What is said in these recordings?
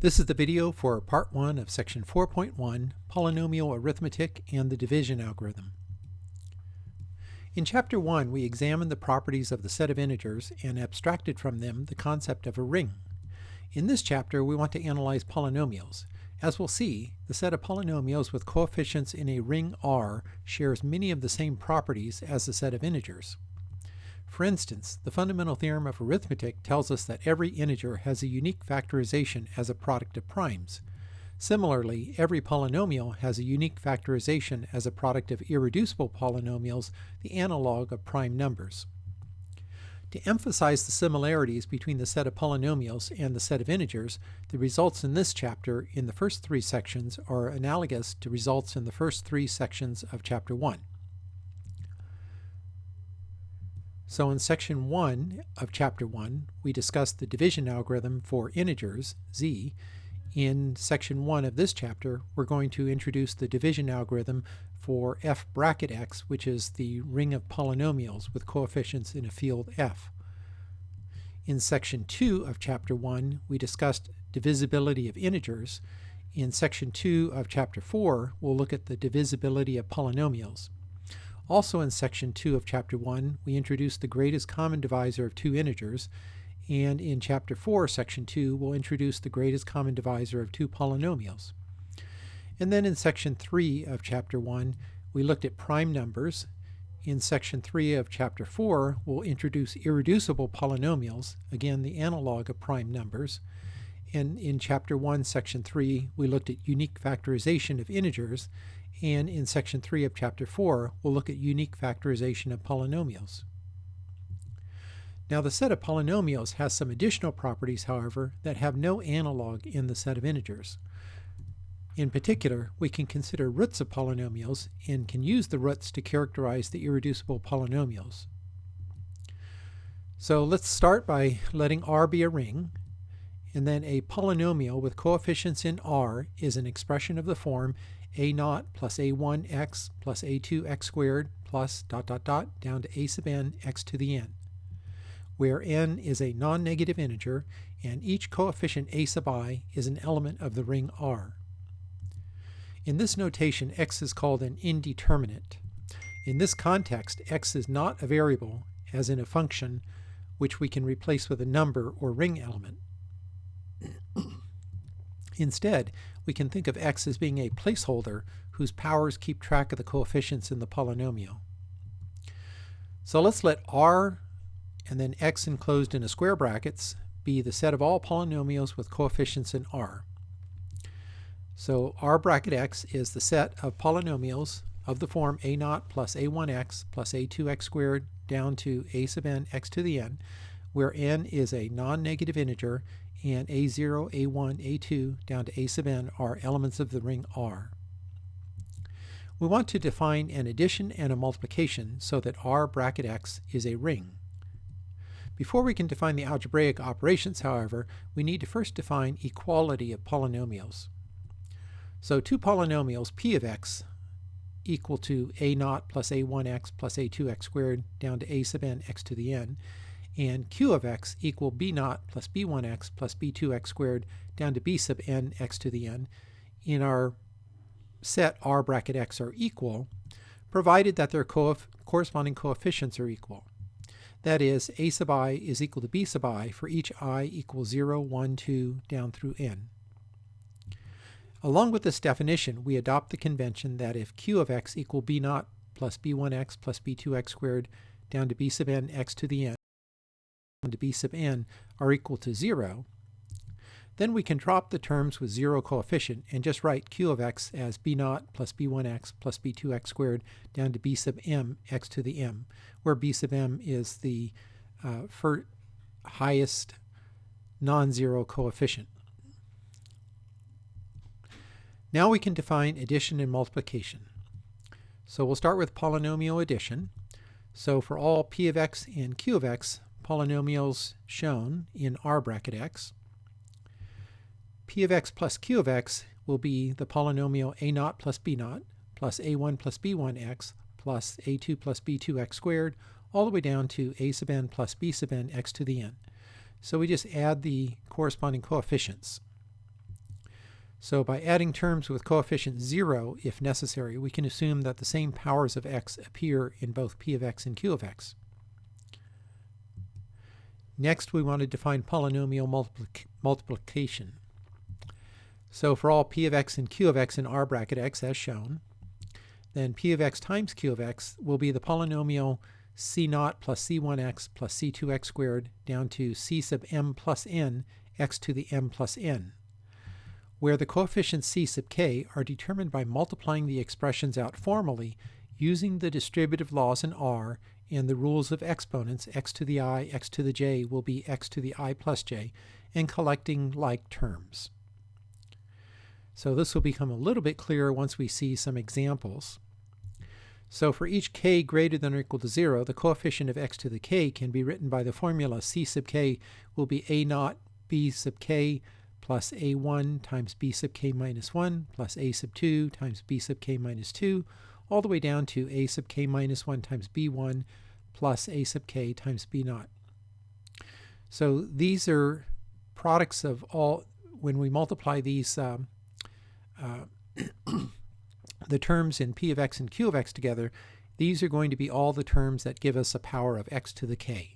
This is the video for Part 1 of Section 4.1, Polynomial Arithmetic and the Division Algorithm. In Chapter 1, we examined the properties of the set of integers and abstracted from them the concept of a ring. In this chapter, we want to analyze polynomials. As we'll see, the set of polynomials with coefficients in a ring R shares many of the same properties as the set of integers. For instance, the fundamental theorem of arithmetic tells us that every integer has a unique factorization as a product of primes. Similarly, every polynomial has a unique factorization as a product of irreducible polynomials, the analog of prime numbers. To emphasize the similarities between the set of polynomials and the set of integers, the results in this chapter in the first three sections are analogous to results in the first three sections of Chapter 1. So in Section 1 of Chapter 1, we discussed the division algorithm for integers, z. In Section 1 of this chapter, we're going to introduce the division algorithm for f bracket x, which is the ring of polynomials with coefficients in a field f. In Section 2 of Chapter 1, we discussed divisibility of integers. In Section 2 of Chapter 4, we'll look at the divisibility of polynomials. Also in Section 2 of Chapter 1, we introduced the greatest common divisor of two integers, and in Chapter 4, Section 2, we'll introduce the greatest common divisor of two polynomials. And then in Section 3 of Chapter 1, we looked at prime numbers. In Section 3 of Chapter 4, we'll introduce irreducible polynomials, again the analog of prime numbers. And in Chapter 1, Section 3, we looked at unique factorization of integers. And in Section 3 of Chapter 4, we'll look at unique factorization of polynomials. Now the set of polynomials has some additional properties, however, that have no analog in the set of integers. In particular, we can consider roots of polynomials and can use the roots to characterize the irreducible polynomials. So let's start by letting R be a ring, and then a polynomial with coefficients in R is an expression of the form a0 plus a1x plus a2x squared plus ... down to a sub n x to the n, where n is a non-negative integer and each coefficient a sub I is an element of the ring R. In this notation, x is called an indeterminate. In this context, x is not a variable, as in a function, which we can replace with a number or ring element. Instead, we can think of x as being a placeholder whose powers keep track of the coefficients in the polynomial. So let's let R and then x enclosed in a square brackets be the set of all polynomials with coefficients in R. So R bracket x is the set of polynomials of the form a0 plus a1x plus a2x squared down to a sub n x to the n, where n is a non-negative integer and a0, a1, a2 down to a sub n are elements of the ring R. We want to define an addition and a multiplication so that R bracket x is a ring. Before we can define the algebraic operations, however, we need to first define equality of polynomials. So two polynomials p of x equal to a0 plus a1x plus a2x squared down to a sub n x to the n, and q of x equal b0 plus b1x plus b2x squared down to b sub n x to the n in our set R bracket x are equal, provided that their corresponding coefficients are equal. That is, a sub I is equal to b sub I for each I equals 0, 1, 2, down through n. Along with this definition, we adopt the convention that if q of x equal b0 plus b1x plus b2x squared down to b sub n x to the n to b sub n are equal to 0, then we can drop the terms with 0 coefficient and just write q of x as b0 plus b1x plus b2x squared down to b sub m x to the m, where b sub m is the highest non-zero coefficient. Now we can define addition and multiplication. So we'll start with polynomial addition. So for all p of x and q of x, polynomials shown in R bracket x, p of x plus q of x will be the polynomial a0 plus b0 plus a1 plus b1x plus a2 plus b2x squared all the way down to a sub n plus b sub n x to the n. So we just add the corresponding coefficients. So by adding terms with coefficient 0, if necessary, we can assume that the same powers of x appear in both p of x and q of x. Next, we want to define polynomial multiplication. So for all p of x and q of x in R bracket x as shown, then p of x times q of x will be the polynomial c0 plus c1x plus c2x squared down to c sub m plus n x to the m plus n, where the coefficients c sub k are determined by multiplying the expressions out formally using the distributive laws in R and the rules of exponents. X to the I, x to the j will be x to the I plus j, and collecting like terms. So this will become a little bit clearer once we see some examples. So for each k greater than or equal to 0, the coefficient of x to the k can be written by the formula c sub k will be a0 b sub k plus a1 times b sub k minus 1 plus a sub 2 times b sub k minus 2, all the way down to a sub k minus 1 times b1 plus a sub k times b0. So these are products of all, when we multiply these the terms in p of x and q of x together, these are going to be all the terms that give us a power of x to the k.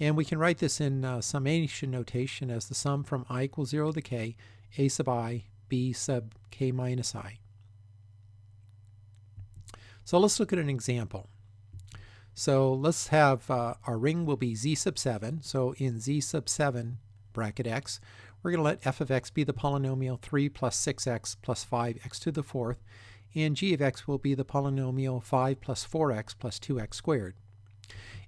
And we can write this in summation notation as the sum from I equals 0 to k, a sub I, b sub k minus I. So let's look at an example. So let's have our ring will be z sub 7. So in z sub 7 bracket x, we're going to let f of x be the polynomial 3 plus 6x plus 5x to the fourth, and g of x will be the polynomial 5 plus 4x plus 2x squared.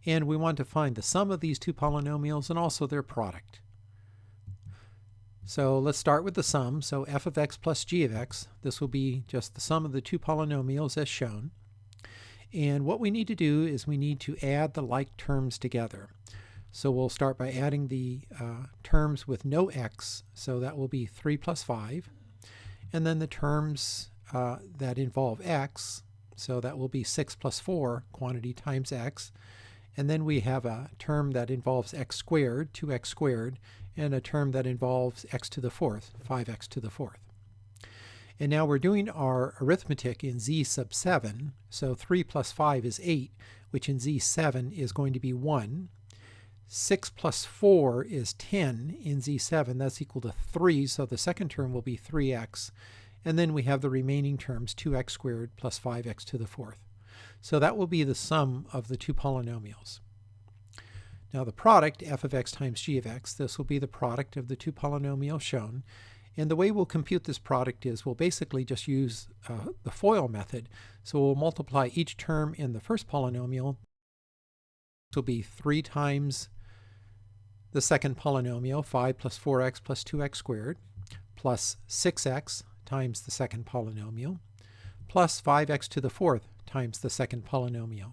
And we want to find the sum of these two polynomials and also their product. So let's start with the sum. So f of x plus g of x, this will be just the sum of the two polynomials as shown. And what we need to do is we need to add the like terms together. So we'll start by adding the terms with no x, so that will be 3 plus 5. And then the terms that involve x, so that will be 6 plus 4, quantity times x. And then we have a term that involves x squared, 2x squared, and a term that involves x to the fourth, 5x to the fourth. And now we're doing our arithmetic in z sub 7, so 3 plus 5 is 8, which in z7 is going to be 1. 6 plus 4 is 10 in z7, that's equal to 3, so the second term will be 3x. And then we have the remaining terms, 2x squared plus 5x to the fourth. So that will be the sum of the two polynomials. Now the product, f of x times g of x, this will be the product of the two polynomials shown. And the way we'll compute this product is we'll basically just use the FOIL method. So we'll multiply each term in the first polynomial. This will be 3 times the second polynomial, 5 plus 4x plus 2x squared, plus 6x times the second polynomial, plus 5x to the fourth times the second polynomial.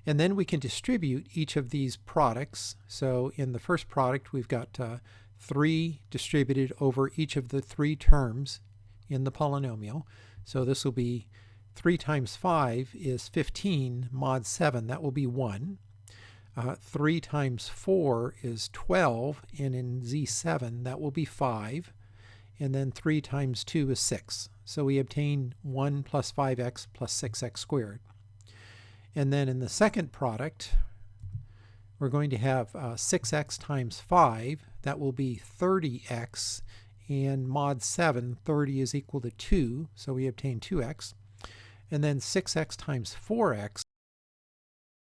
And then we can distribute each of these products. So in the first product, we've got 3 distributed over each of the 3 terms in the polynomial. So this will be 3 times 5 is 15 mod 7. That will be 1. 3 times 4 is 12, and in Z7 that will be 5. And then 3 times 2 is 6. So we obtain 1 plus 5x plus 6x squared. And then in the second product, we're going to have 6x times 5. That will be 30x. And mod 7, 30 is equal to 2. So we obtain 2x. And then 6x times 4x.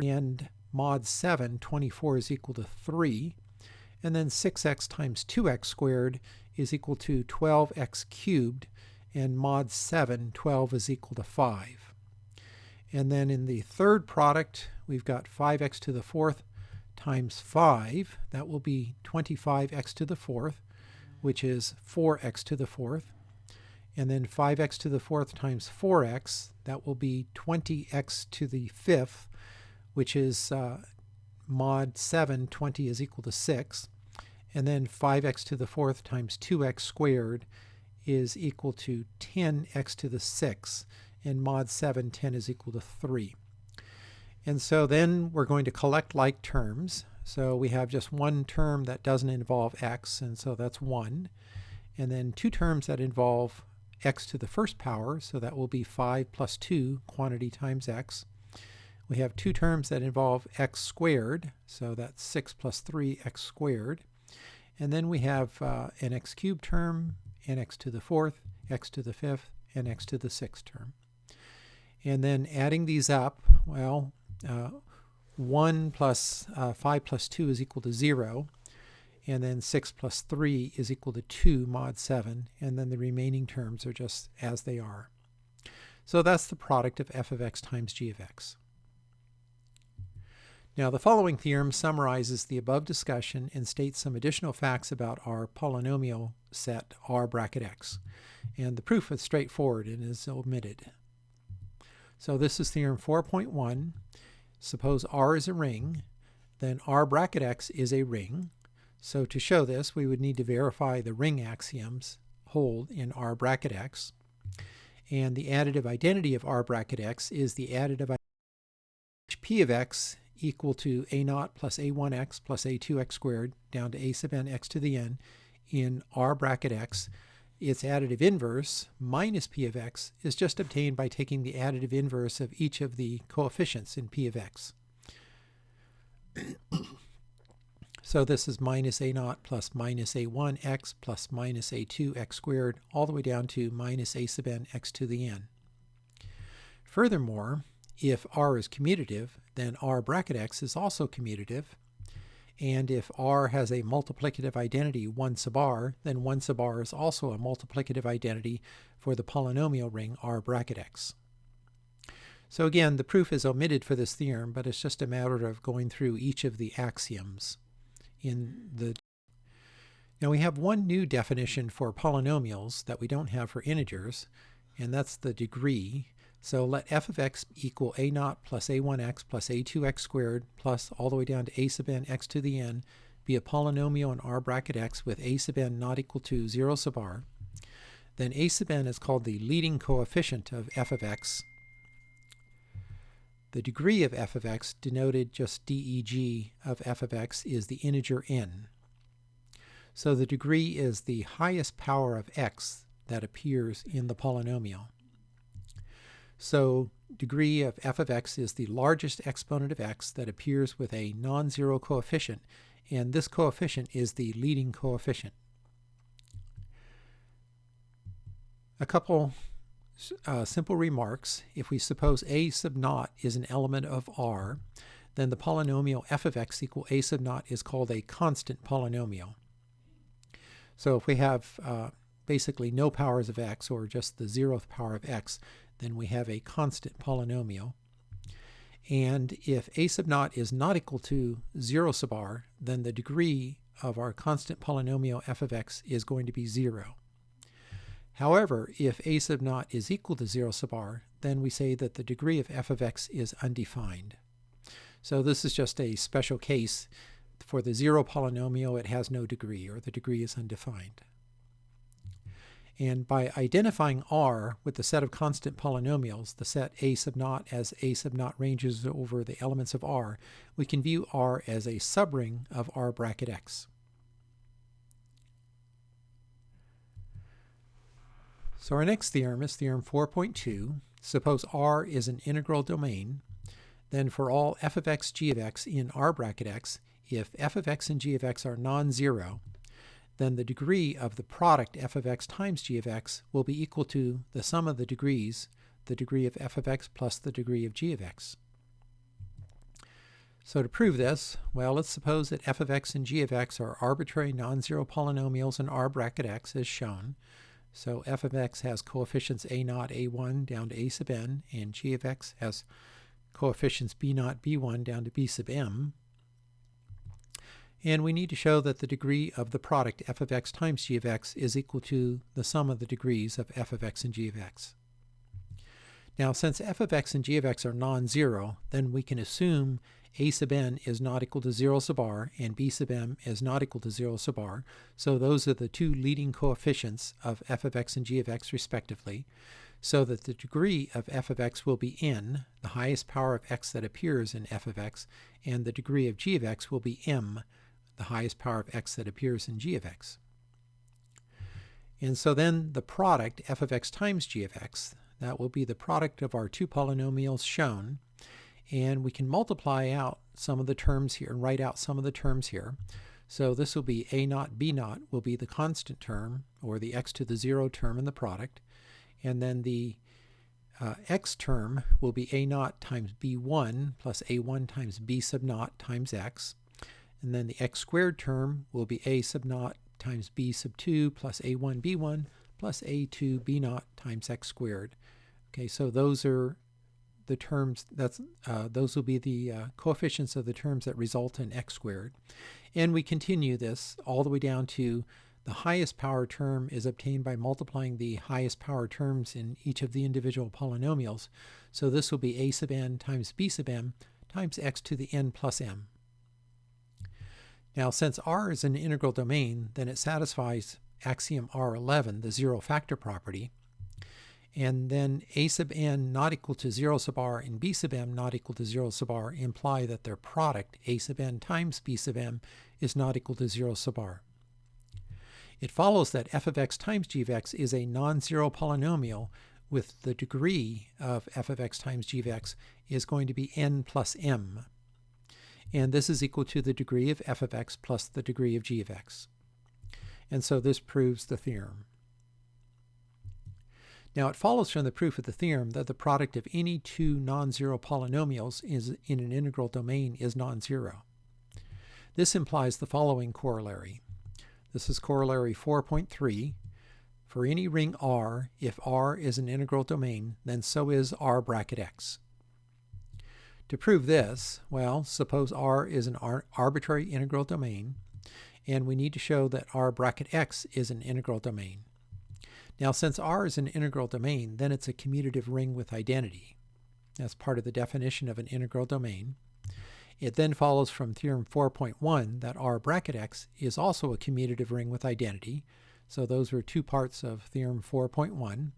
And mod 7, 24 is equal to 3. And then 6x times 2x squared is equal to 12x cubed. And mod 7, 12 is equal to 5. And then in the third product, we've got 5x to the fourth times 5. That will be 25x to the fourth, which is 4x to the fourth. And then 5x to the fourth times 4x, that will be 20x to the fifth, which is mod 7, 20 is equal to 6. And then 5x to the fourth times 2x squared is equal to 10x to the 6. And mod 7, 10 is equal to 3. And so then we're going to collect like terms. So we have just one term that doesn't involve x, and so that's 1. and then two terms that involve x to the first power, so that will be 5 plus 2 quantity times x. We have two terms that involve x squared, so that's 6 plus 3x squared. And then we have an x cubed term, and x to the fourth, x to the fifth, and x to the sixth term. And then adding these up, well, 1 plus 5 plus 2 is equal to 0. And then 6 plus 3 is equal to 2 mod 7. And then the remaining terms are just as they are. So that's the product of f of x times g of x. Now the following theorem summarizes the above discussion and states some additional facts about our polynomial set R bracket x. And the proof is straightforward and is omitted. So this is theorem 4.1. Suppose R is a ring, then R bracket x is a ring. So to show this, we would need to verify the ring axioms hold in R bracket x. And the additive identity of R bracket x is the additive identity P of x equal to a naught plus a1x plus a2x squared down to a sub n x to the n in R bracket x. Its additive inverse minus P of x is just obtained by taking the additive inverse of each of the coefficients in P of x. So this is minus a naught plus minus a1x plus minus a2x squared all the way down to minus a sub n x to the n. Furthermore, if R is commutative, then R bracket x is also commutative. And if R has a multiplicative identity 1 sub R, then 1 sub R is also a multiplicative identity for the polynomial ring R bracket x. So again, the proof is omitted for this theorem, but it's just a matter of going through each of the axioms in the. Now we have one new definition for polynomials that we don't have for integers, and that's the degree. So let f of x equal a naught plus a1x plus a2x squared plus all the way down to a sub n x to the n be a polynomial in R bracket x with a sub n not equal to 0 sub r. Then a sub n is called the leading coefficient of f of x. The degree of f of x, denoted just deg of f of x, is the integer n. So the degree is the highest power of x that appears in the polynomial. So degree of f of x is the largest exponent of x that appears with a non-zero coefficient, and this coefficient is the leading coefficient. A couple simple remarks. If we suppose a sub naught is an element of R, then the polynomial f of x equal a sub naught is called a constant polynomial. So if we have basically no powers of x, or just the 0th power of x, then we have a constant polynomial. And if a sub naught is not equal to 0 sub r, then the degree of our constant polynomial f of x is going to be 0. However, if a sub naught is equal to 0 sub r, then we say that the degree of f of x is undefined. So this is just a special case. For the 0 polynomial, it has no degree, or the degree is undefined. And by identifying R with the set of constant polynomials, the set a sub naught as a sub naught ranges over the elements of R, we can view R as a subring of R bracket x. So our next theorem is theorem 4.2. Suppose R is an integral domain, then for all f of x, g of x in R bracket x, if f of x and g of x are non-zero, then the degree of the product f of x times g of x will be equal to the sum of the degrees, the degree of f of x plus the degree of g of x. So to prove this, well, let's suppose that f of x and g of x are arbitrary non-zero polynomials in R bracket x as shown. So f of x has coefficients a naught, a1 down to a sub n, and g of x has coefficients b naught, b1 down to b sub m. And we need to show that the degree of the product f of x times g of x is equal to the sum of the degrees of f of x and g of x. Now, since f of x and g of x are non-zero, then we can assume a sub n is not equal to 0 sub r and b sub m is not equal to 0 sub r. So those are the two leading coefficients of f of x and g of x respectively, so that the degree of f of x will be n, the highest power of x that appears in f of x, and the degree of g of x will be m, the highest power of x that appears in g of x. And so then the product f of x times g of x, that will be the product of our two polynomials shown. And we can multiply out some of the terms here and write out some of the terms here. So this will be a naught b naught will be the constant term, or the x to the 0 term in the product. And then the x term will be a naught times b1 plus a1 times b sub naught times x. And then the x squared term will be a sub naught times b sub 2 plus a1 b1 plus a2 b naught times x squared. Okay, so those are the terms, those will be the coefficients of the terms that result in x squared. And we continue this all the way down to the highest power term is obtained by multiplying the highest power terms in each of the individual polynomials. So this will be a sub n times b sub m times x to the n plus m. Now, since R is an integral domain, then it satisfies axiom R11, the zero factor property. And then a sub n not equal to 0 sub r and b sub m not equal to 0 sub r imply that their product, a sub n times b sub m, is not equal to 0 sub r. It follows that f of x times g of x is a non-zero polynomial with the degree of f of x times g of x is going to be n plus m. And this is equal to the degree of f of x plus the degree of g of x. And so this proves the theorem. Now it follows from the proof of the theorem that the product of any two non-zero polynomials in an integral domain is non-zero. This implies the following corollary. This is corollary 4.3. For any ring R, if R is an integral domain, then so is R bracket x. To prove this, well, suppose R is an arbitrary integral domain, and we need to show that R bracket x is an integral domain. Now, since R is an integral domain, then it's a commutative ring with identity. That's part of the definition of an integral domain. It then follows from Theorem 4.1 that R bracket x is also a commutative ring with identity. So those were two parts of Theorem 4.1.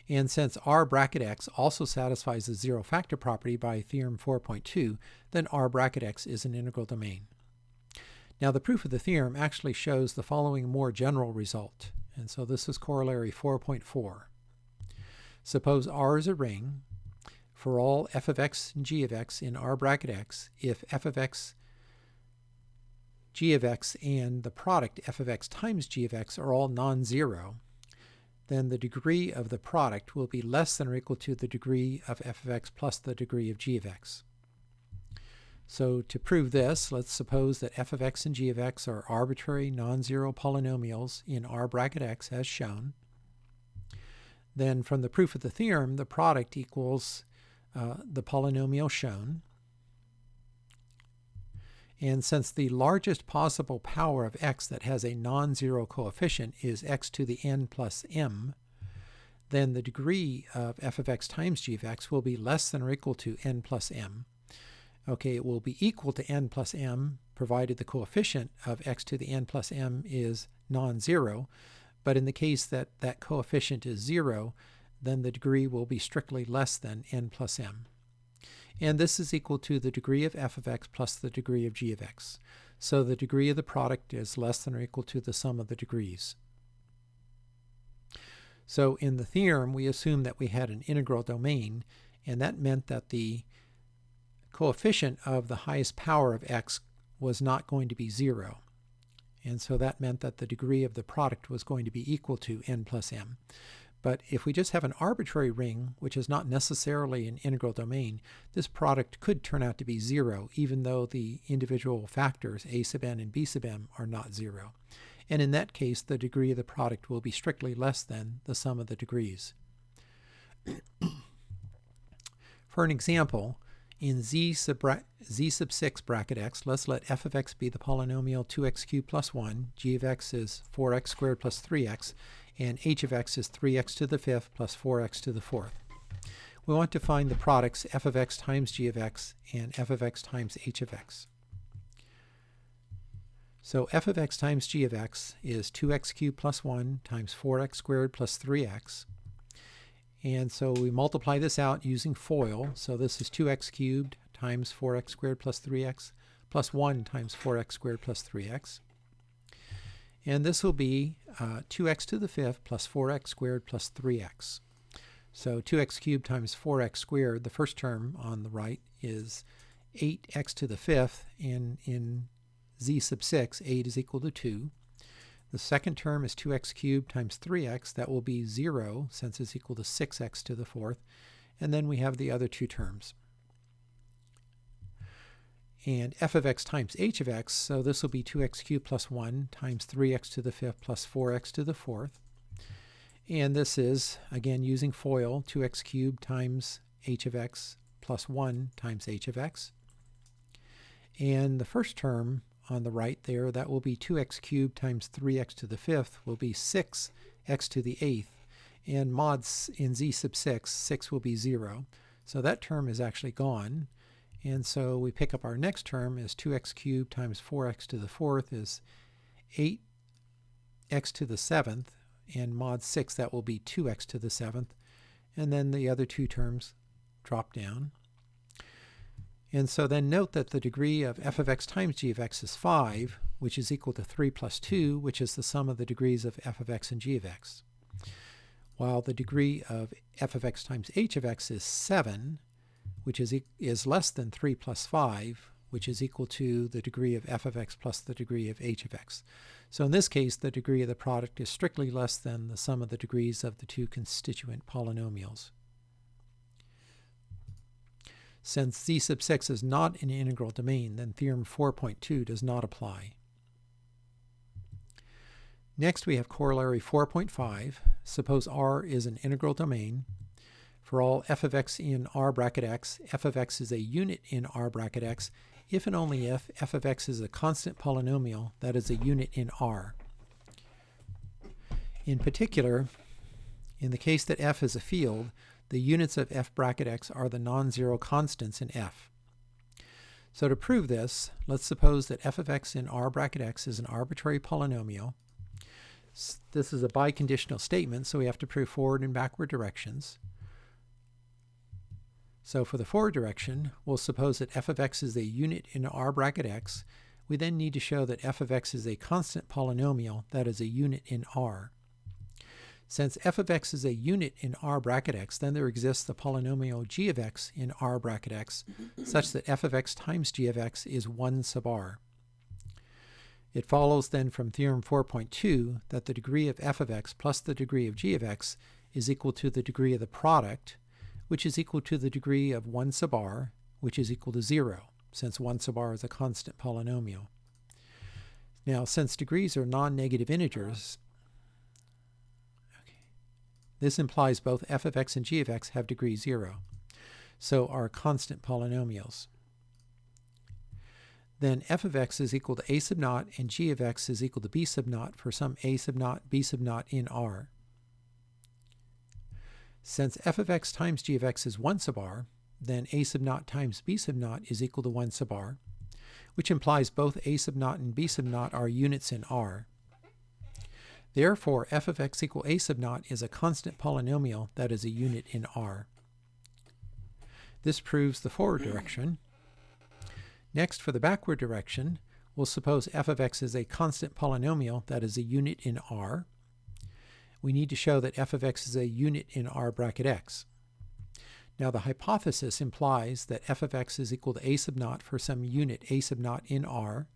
And since R bracket x also satisfies the zero factor property by Theorem 4.2, then R bracket x is an integral domain. Now the proof of the theorem actually shows the following more general result. And so this is corollary 4.4. Suppose R is a ring for all f of x and g of x in R bracket x if f of x, g of x, and the product f of x times g of x are all non-zero, then the degree of the product will be less than or equal to the degree of f of x plus the degree of g of x. So to prove this, let's suppose that f of x and g of x are arbitrary non-zero polynomials in R bracket x as shown. Then from the proof of the theorem, the product equals the polynomial shown. And since the largest possible power of x that has a non-zero coefficient is x to the n plus m, then the degree of f of x times g of x will be less than or equal to n plus m. Okay, it will be equal to n plus m provided the coefficient of x to the n plus m is non-zero, but in the case that that coefficient is 0, then the degree will be strictly less than n plus m. And this is equal to the degree of f of x plus the degree of g of x. So the degree of the product is less than or equal to the sum of the degrees. So in the theorem, we assumed that we had an integral domain, and that meant that the coefficient of the highest power of x was not going to be 0. And so that meant that the degree of the product was going to be equal to n plus m. But if we just have an arbitrary ring, which is not necessarily an integral domain, this product could turn out to be 0, even though the individual factors a sub n and b sub m are not 0. And in that case, the degree of the product will be strictly less than the sum of the degrees. For an example, in z sub 6 bracket x, let's let f of x be the polynomial 2x cubed plus 1, g of x is 4x squared plus 3x, and h of x is 3x to the 5th plus 4x to the 4th. We want to find the products f of x times g of x and f of x times h of x. So f of x times g of x is 2x cubed plus 1 times 4x squared plus 3x. And so we multiply this out using FOIL. So this is 2x cubed times 4x squared plus 3x plus 1 times 4x squared plus 3x. And this will be 2x to the fifth plus 4x squared plus 3x. So 2x cubed times 4x squared, the first term on the right is 8x to the fifth, and in z sub 6, 8 is equal to 2. The second term is 2x cubed times 3x. That will be 0 since it's equal to 6x to the fourth. And then we have the other two terms. And f of x times h of x, so this will be 2x cubed plus 1 times 3x to the fifth plus 4x to the fourth. And this is, again, using FOIL, 2x cubed times h of x plus 1 times h of x. And the first term on the right there, that will be 2x cubed times 3x to the fifth will be 6x to the eighth. And mods in z sub 6, 6 will be 0. So that term is actually gone. And so we pick up our next term as 2x cubed times 4x to the fourth is 8x to the seventh. And mod 6, that will be 2x to the seventh. And then the other two terms drop down. And so then note that the degree of f of x times g of x is 5, which is equal to 3 plus 2, which is the sum of the degrees of f of x and g of x. While the degree of f of x times h of x is 7, which is less than 3 plus 5, which is equal to the degree of f of x plus the degree of h of x. So in this case, the degree of the product is strictly less than the sum of the degrees of the two constituent polynomials. Since z sub 6 is not an integral domain, then Theorem 4.2 does not apply. Next, we have Corollary 4.5. Suppose R is an integral domain. For all f of x in R bracket x, f of x is a unit in R bracket x, if and only if f of x is a constant polynomial that is a unit in R. In particular, in the case that f is a field, the units of f bracket x are the non-zero constants in f. So to prove this, let's suppose that f of x in R bracket x is an arbitrary polynomial. This is a biconditional statement, so we have to prove forward and backward directions. So for the forward direction, we'll suppose that f of x is a unit in R bracket x. We then need to show that f of x is a constant polynomial that is a unit in R. Since f of x is a unit in R bracket x, then there exists the polynomial g of x in R bracket x, such that f of x times g of x is 1 sub r. It follows then from Theorem 4.2 that the degree of f of x plus the degree of g of x is equal to the degree of the product, which is equal to the degree of 1 sub r, which is equal to 0, since 1 sub r is a constant polynomial. Now, since degrees are non-negative integers, this implies both f of x and g of x have degree 0, so are constant polynomials. Then f of x is equal to a sub naught and g of x is equal to b sub naught for some a sub naught, b sub naught in R. Since f of x times g of x is 1 sub r, then a sub naught times b sub naught is equal to 1 sub r, which implies both a sub naught and b sub naught are units in R. Therefore, f of x equal a sub naught is a constant polynomial that is a unit in R. This proves the forward direction. Next, for the backward direction, we'll suppose f of x is a constant polynomial that is a unit in R. We need to show that f of x is a unit in R bracket x. Now the hypothesis implies that f of x is equal to a sub naught for some unit a sub naught in R.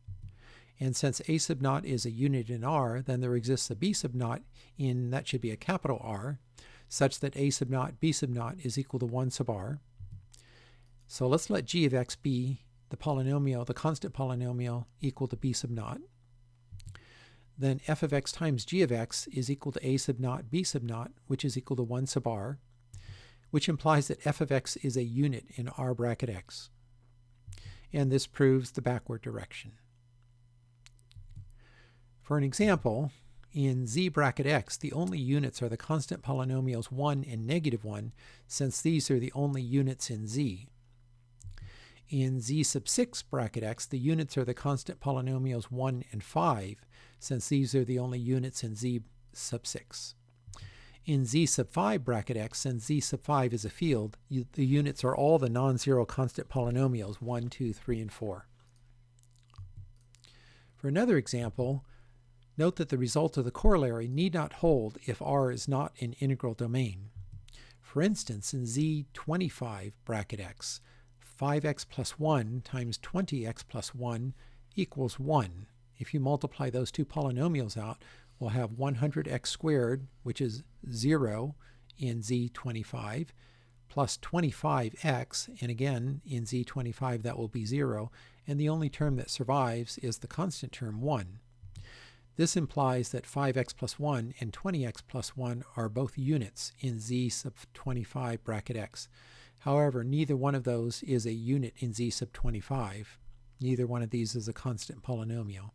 And since a sub naught is a unit in R, then there exists a b sub naught in, that should be a capital R, such that a sub naught b sub naught is equal to 1 sub r. So let's let g of x be the polynomial, the constant polynomial equal to b sub naught. Then f of x times g of x is equal to a sub naught b sub naught, which is equal to 1 sub r, which implies that f of x is a unit in R bracket x. And this proves the backward direction. For an example, in z bracket x, the only units are the constant polynomials 1 and negative 1, since these are the only units in z. In z sub 6 bracket x, the units are the constant polynomials 1 and 5, since these are the only units in z sub 6. In z sub 5 bracket x, since z sub 5 is a field, the units are all the non-zero constant polynomials 1, 2, 3, and 4. For another example, Note that the result of the corollary need not hold if R is not an integral domain. For instance, in Z25 bracket x, 5x plus 1 times 20x plus 1 equals 1. If you multiply those two polynomials out, we'll have 100x squared, which is 0 in Z25, plus 25x, and again in Z25 that will be 0, and the only term that survives is the constant term 1. This implies that 5x plus 1 and 20x plus 1 are both units in Z sub 25 bracket x. However, neither one of those is a unit in Z sub 25. Neither one of these is a constant polynomial.